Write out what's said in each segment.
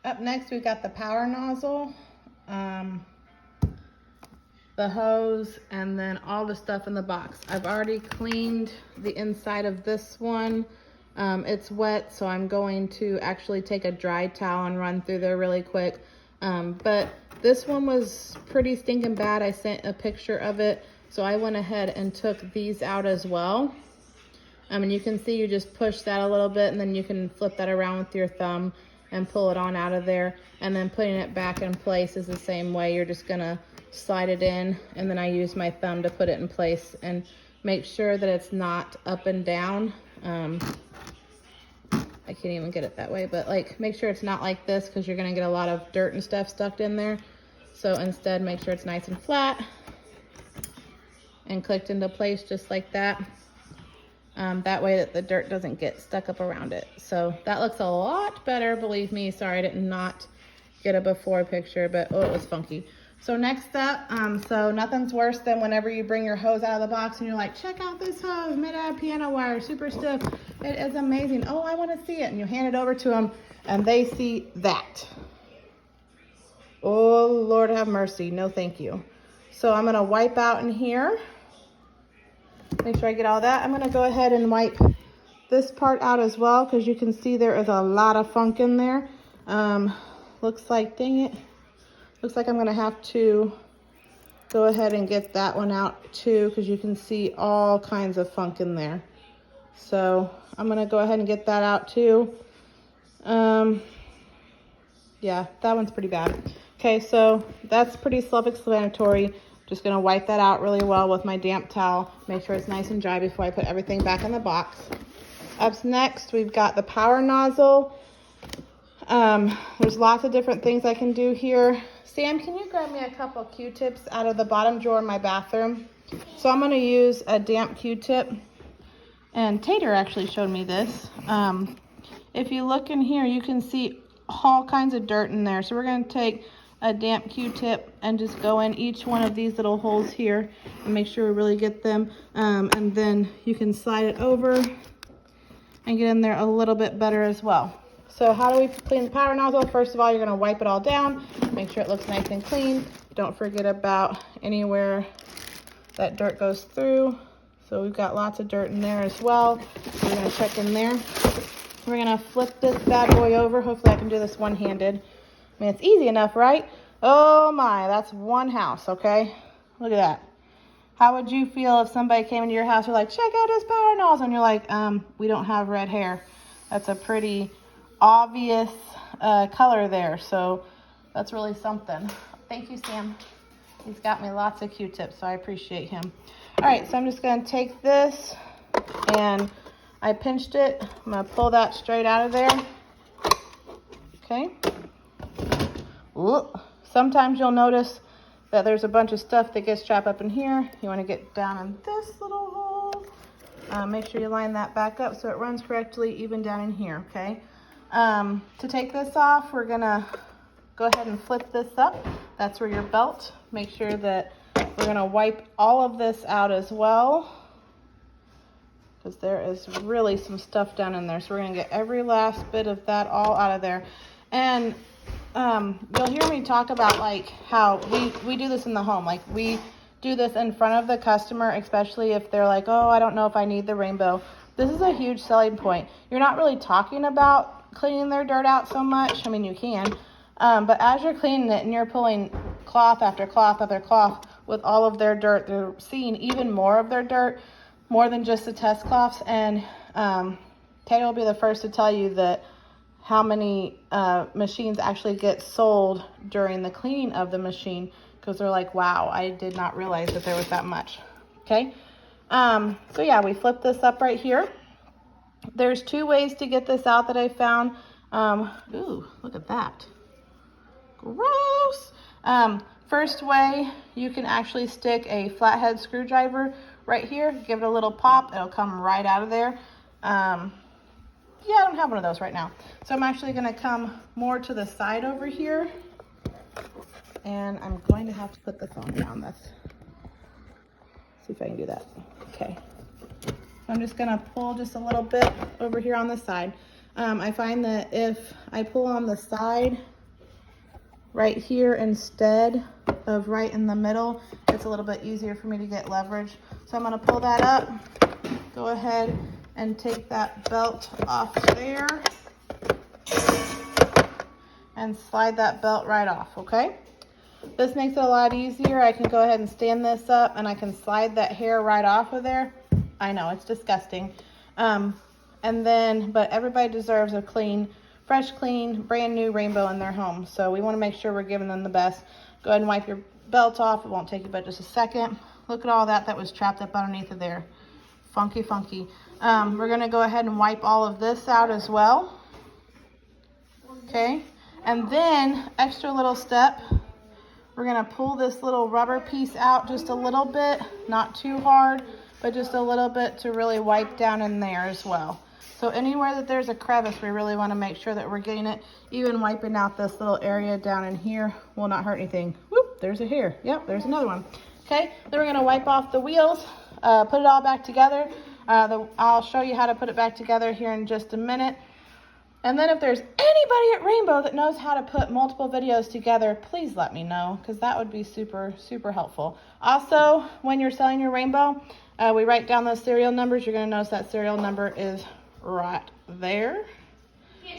Up next, we've got the power nozzle, the hose, and then all the stuff in the box. I've already cleaned the inside of this one. It's wet, so I'm going to actually take a dry towel and run through there really quick. But this one was pretty stinking bad. I sent a picture of it, so I went ahead and took these out as well. And you can see you just push that a little bit, and then you can flip that around with your thumb and pull it on out of there. And then putting it back in place is the same way. You're just gonna slide it in, and then I use my thumb to put it in place and make sure that it's not up and down. I can't even get it that way, but like make sure it's not like this, because you're gonna get a lot of dirt and stuff stuck in there. So instead, make sure it's nice and flat and clicked into place just like that. That way that the dirt doesn't get stuck up around it. So that looks a lot better, believe me. Sorry, I did not get a before picture, but oh, it was funky. So next up, so nothing's worse than whenever you bring your hose out of the box and you're like, check out this hose made out of piano wire, super stiff. It is amazing. Oh, I want to see it. And you hand it over to them and they see that. Oh, Lord have mercy. No, thank you. So I'm going to wipe out in here. Make sure I get all that. I'm going to go ahead and wipe this part out as well, because you can see there is a lot of funk in there. Looks like, dang it. Looks like I'm going to have to go ahead and get that one out too, because you can see all kinds of funk in there. So I'm going to go ahead and get that out too. Yeah, that one's pretty bad. Okay, so that's pretty self-explanatory. Just going to wipe that out really well with my damp towel. Make sure it's nice and dry before I put everything back in the box. Up next, we've got the power nozzle. There's lots of different things I can do here. Sam, can you grab me a couple Q-tips out of the bottom drawer in my bathroom? So I'm going to use a damp Q-tip. And Tater actually showed me this. If you look in here, you can see all kinds of dirt in there. So we're going to take a damp Q-tip and just go in each one of these little holes here and make sure we really get them. And then you can slide it over and get in there a little bit better as well. So how do we clean the power nozzle? First of all, you're going to wipe it all down. Make sure it looks nice and clean. Don't forget about anywhere that dirt goes through. So we've got lots of dirt in there as well. We're going to check in there. We're going to flip this bad boy over. Hopefully I can do this one-handed. I mean, it's easy enough, right? Oh my, that's one house, okay? Look at that. How would you feel if somebody came into your house and like, check out this power nozzle, and you're like, we don't have red hair. That's a pretty obvious color there, so that's really something. Thank you, Sam. He's got me lots of Q-tips, so I appreciate him. All right, so I'm just gonna take this, and I pinched it. I'm gonna pull that straight out of there. Okay. Sometimes you'll notice that there's a bunch of stuff that gets trapped up in here. You want to get down in this little hole. Make sure you line that back up so it runs correctly, even down in here, okay? To take this off, we're gonna go ahead and flip this up. That's where your belt. Make sure that we're gonna wipe all of this out as well, because there is really some stuff down in there. So we're gonna get every last bit of that all out of there. And you'll hear me talk about like how we do this in the home. Like we do this in front of the customer, especially if they're like, oh, I don't know if I need the rainbow. This is a huge selling point. You're not really talking about cleaning their dirt out so much. I mean, you can, but as you're cleaning it and you're pulling cloth after cloth after cloth with all of their dirt, they're seeing even more of their dirt, more than just the test cloths. And Taylor will be the first to tell you that how many machines actually get sold during the cleaning of the machine, because they're like, wow, I did not realize that there was that much. Okay, so yeah, we flip this up right here. There's two ways to get this out that I found. Ooh, look at that. Gross. First way, you can actually stick a flathead screwdriver right here, give it a little pop, it'll come right out of there. Yeah, I don't have one of those right now. So I'm actually gonna come more to the side over here, and I'm going to have to put the phone down. See if I can do that. Okay. I'm just gonna pull just a little bit over here on the side. I find that if I pull on the side, right here instead of right in the middle. It's a little bit easier for me to get leverage. So I'm gonna pull that up, go ahead and take that belt off there and slide that belt right off, okay? This makes it a lot easier. I can go ahead and stand this up and I can slide that hair right off of there. I know, it's disgusting. And then, but everybody deserves a clean, fresh, clean, brand new rainbow in their home. So we wanna make sure we're giving them the best. Go ahead and wipe your belt off. It won't take you but just a second. Look at all that was trapped up underneath of there. Funky, funky. We're gonna go ahead and wipe all of this out as well. Okay, and then extra little step, we're gonna pull this little rubber piece out just a little bit, not too hard, but just a little bit to really wipe down in there as well. So anywhere that there's a crevice, we really wanna make sure that we're getting it. Even wiping out this little area down in here will not hurt anything. Whoop, there's a hair. Yep, there's another one. Okay, then we're gonna wipe off the wheels, put it all back together. I'll show you how to put it back together here in just a minute. And then if there's anybody at Rainbow that knows how to put multiple videos together, please let me know, because that would be super, super helpful. Also, when you're selling your Rainbow, we write down those serial numbers. You're gonna notice that serial number is right there.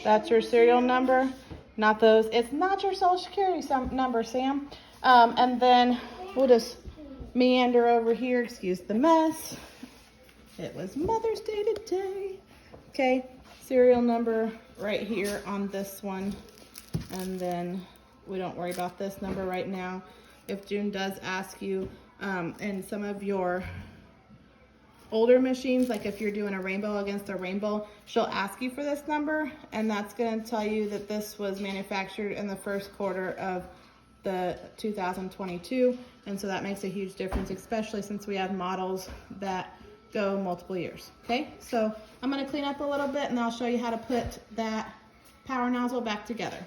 That's your serial number, not those. It's not your social security number, Sam. And then we'll just meander over here, excuse the mess. It was Mother's Day today. Okay, serial number right here on this one. And then we don't worry about this number right now. If June does ask you, in some of your older machines, like if you're doing a rainbow against a rainbow, she'll ask you for this number, and that's gonna tell you that this was manufactured in the first quarter of the 2022. And so that makes a huge difference, especially since we have models that go multiple years. Okay, so I'm gonna clean up a little bit and I'll show you how to put that power nozzle back together.